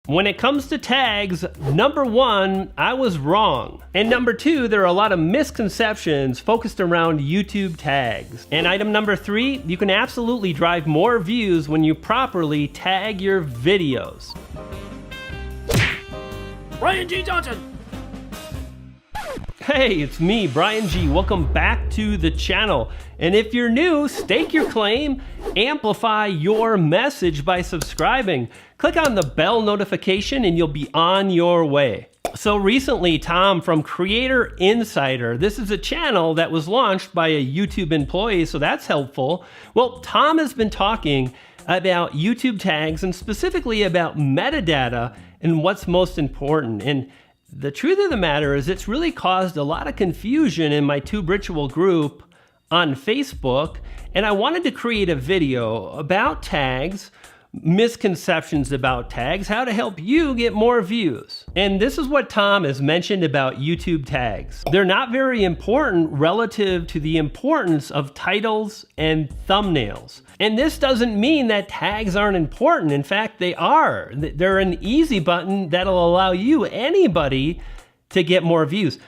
When it comes to tags, number one, I was wrong. And number two, there are a lot of misconceptions focused around YouTube tags. And item number three, you can absolutely drive more views when you properly tag your videos. Brian G. Johnson. Hey, it's me, Brian G. Welcome back to the channel. And if you're new, stake your claim, amplify your message by subscribing. Click on the bell notification and you'll be on your way. So recently, Tom from Creator Insider, this is a channel that was launched by a YouTube employee, so that's helpful. Well, Tom has been talking about YouTube tags and specifically about metadata and what's most important. And the truth of the matter is it's really caused a lot of confusion in my Tube Ritual group on Facebook, and I wanted to create a video about tags, misconceptions about tags, how to help you get more views. And this is what Tom has mentioned about YouTube tags. They're not very important relative to the importance of titles and thumbnails. And this doesn't mean that tags aren't important. In fact, they are. They're an easy button that'll allow you, anybody, to get more views.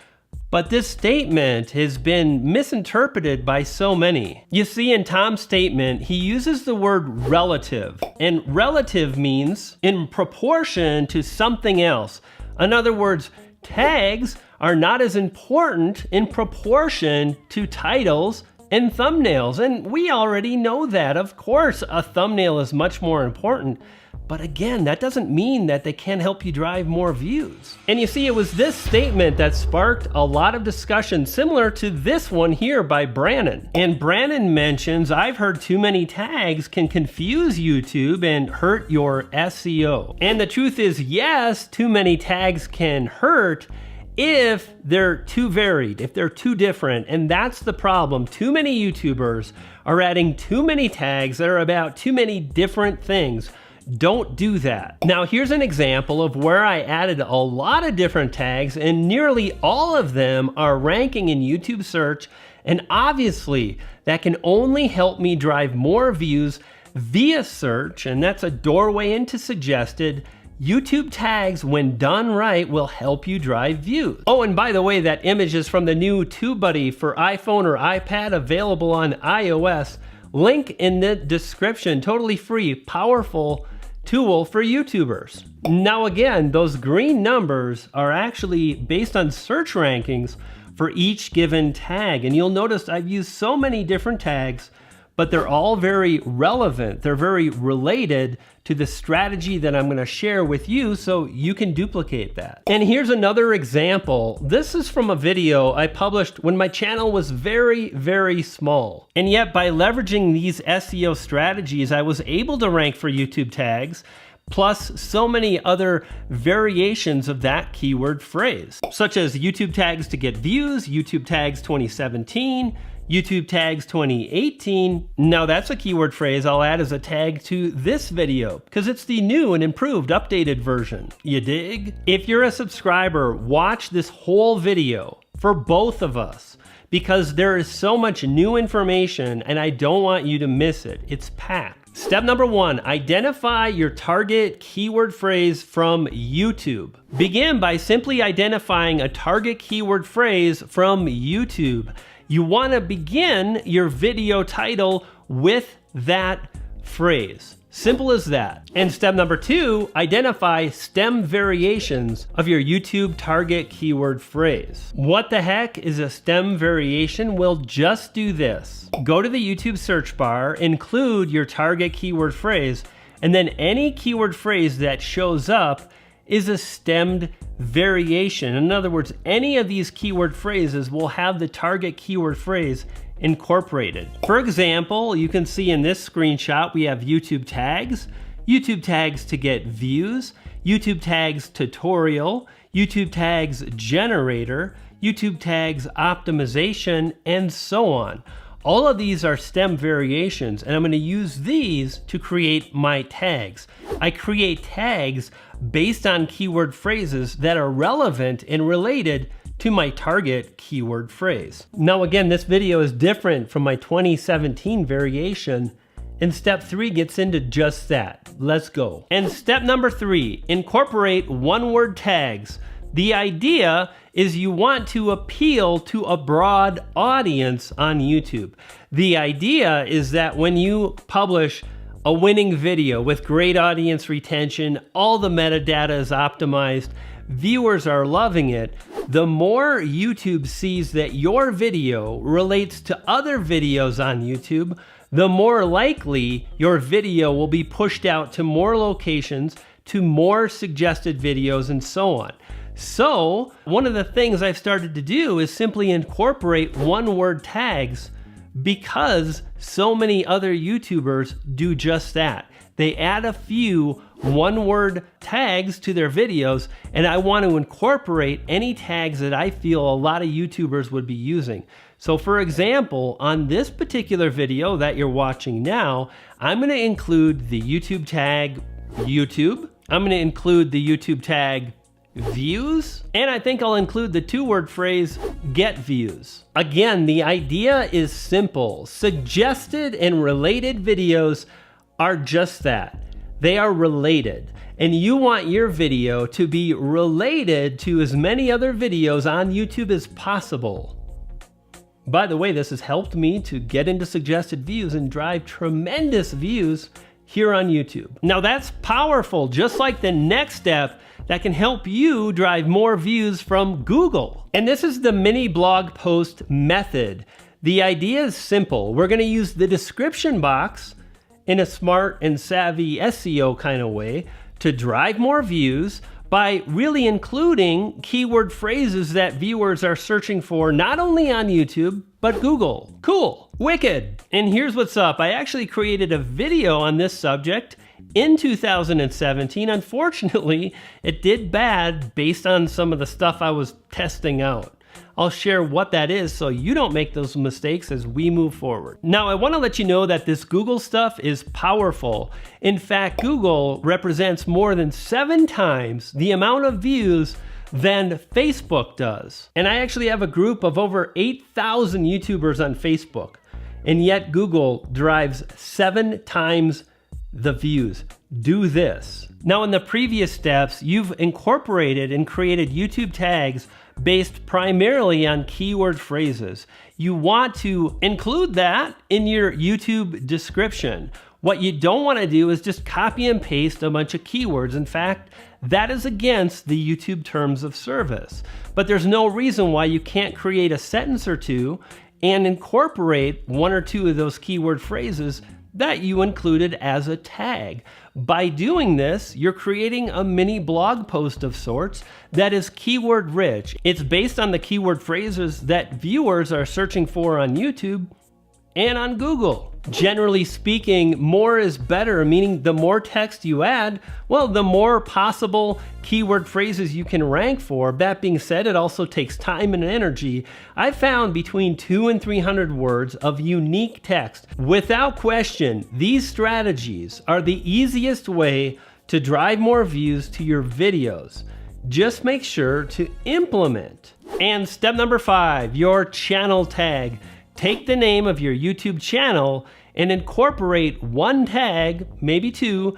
But this statement has been misinterpreted by so many. You see, in Tom's statement, he uses the word relative. And relative means in proportion to something else. In other words, tags are not as important in proportion to titles and thumbnails. And we already know that. Of course, a thumbnail is much more important. But again, that doesn't mean that they can't help you drive more views. And you see, it was this statement that sparked a lot of discussion similar to this one here by Brannon. And Brannon mentions, I've heard too many tags can confuse YouTube and hurt your SEO. And the truth is, yes, too many tags can hurt if they're too varied, if they're too different. And that's the problem. Too many YouTubers are adding too many tags that are about too many different things. Don't do that. Now, here's an example of where I added a lot of different tags and nearly all of them are ranking in YouTube search. And obviously that can only help me drive more views via search. And that's a doorway into suggested. YouTube tags, when done right, will help you drive views. Oh, and by the way, that image is from the new TubeBuddy for iPhone or iPad, available on iOS. Link in the description, totally free, powerful tool for YouTubers. Now again, those green numbers are actually based on search rankings for each given tag. And you'll notice I've used so many different tags, but they're all very relevant. They're very related to the strategy that I'm gonna share with you so you can duplicate that. And here's another example. This is from a video I published when my channel was very, very small. And yet by leveraging these SEO strategies, I was able to rank for YouTube tags, plus so many other variations of that keyword phrase, such as YouTube tags to get views, YouTube tags 2017, YouTube tags 2018. Now that's a keyword phrase I'll add as a tag to this video because it's the new and improved updated version. You dig? If you're a subscriber, watch this whole video for both of us because there is so much new information and I don't want you to miss it. It's packed. Step number one, identify your target keyword phrase from YouTube. Begin by simply identifying a target keyword phrase from YouTube. You want to begin your video title with that phrase. Simple as that. And step number two, identify stem variations of your YouTube target keyword phrase. What the heck is a stem variation? Well, just do this. Go to the YouTube search bar, include your target keyword phrase, and then any keyword phrase that shows up is a stemmed variation. In other words, any of these keyword phrases will have the target keyword phrase incorporated. For example, you can see in this screenshot, we have YouTube tags to get views, YouTube tags tutorial, YouTube tags generator, YouTube tags optimization, and so on. All of these are stem variations, and I'm going to use these to create my tags. I create tags based on keyword phrases that are relevant and related to my target keyword phrase. Now again, this video is different from my 2017 variation And step 3 gets into just that. Let's go. And step number 3, incorporate one-word tags. The idea is you want to appeal to a broad audience on YouTube. The idea is that when you publish a winning video with great audience retention, all the metadata is optimized, viewers are loving it, the more YouTube sees that your video relates to other videos on YouTube, the more likely your video will be pushed out to more locations, to more suggested videos, and so on. So one of the things I've started to do is simply incorporate one-word tags because so many other YouTubers do just that. They add a few one-word tags to their videos, and I want to incorporate any tags that I feel a lot of YouTubers would be using. So for example, on this particular video that you're watching now, I'm going to include the YouTube tag YouTube. I'm going to include the YouTube tag views, and I think I'll include the two-word phrase get views. Again, the idea is simple. Suggested and related videos are just that. They are related, and you want your video to be related to as many other videos on YouTube as possible. By the way, this has helped me to get into suggested views and drive tremendous views here on YouTube. Now that's powerful, just like the next step that can help you drive more views from Google. And this is the mini blog post method. The idea is simple. We're going to use the description box in a smart and savvy SEO kind of way to drive more views by really including keyword phrases that viewers are searching for, not only on YouTube, but Google. Cool, wicked. And here's what's up. I actually created a video on this subject in 2017. Unfortunately, it did bad based on some of the stuff I was testing out. I'll share what that is so you don't make those mistakes as we move forward. Now, I want to let you know that this Google stuff is powerful. In fact, Google represents more than 7 times the amount of views than Facebook does. And I actually have a group of over 8,000 YouTubers on Facebook, and yet Google drives 7 times the views. Do this. Now, in the previous steps, you've incorporated and created YouTube tags based primarily on keyword phrases. You want to include that in your YouTube description. What you don't want to do is just copy and paste a bunch of keywords. In fact, that is against the YouTube terms of service. But there's no reason why you can't create a sentence or two and incorporate 1 or 2 of those keyword phrases that you included as a tag. By doing this, you're creating a mini blog post of sorts that is keyword rich. It's based on the keyword phrases that viewers are searching for on YouTube and on Google. Generally speaking, more is better, meaning the more text you add, well, the more possible keyword phrases you can rank for. That being said, it also takes time and energy. I found between 200 and 300 words of unique text. Without question, these strategies are the easiest way to drive more views to your videos. Just make sure to implement. And step number 5, your channel tag. Take the name of your YouTube channel and incorporate 1 tag, maybe 2,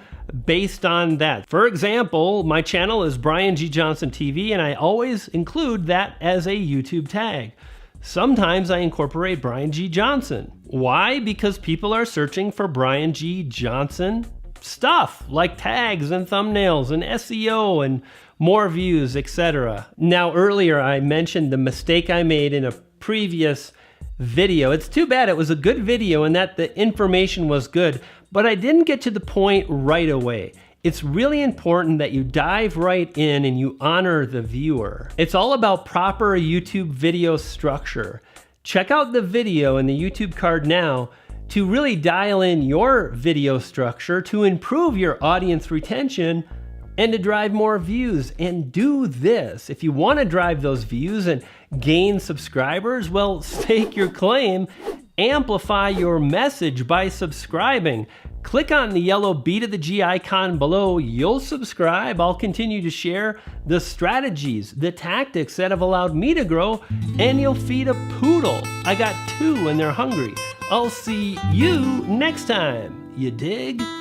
based on that. For example, my channel is Brian G. Johnson TV, and I always include that as a YouTube tag. Sometimes I incorporate Brian G. Johnson. Why? Because people are searching for Brian G. Johnson stuff, like tags and thumbnails and SEO and more views, etc. Now, earlier I mentioned the mistake I made in a previous video. It's too bad. It was a good video and that the information was good, but I didn't get to the point right away. It's really important that you dive right in and you honor the viewer. It's all about proper YouTube video structure. Check out the video in the YouTube card now to really dial in your video structure to improve your audience retention and to drive more views. And do this. If you want to drive those views and gain subscribers, well, stake your claim, amplify your message by subscribing. Click on the yellow B to the G icon below. You'll subscribe. I'll continue to share the strategies, the tactics that have allowed me to grow, and you'll feed a poodle. I got 2 and they're hungry. I'll see you next time. You dig?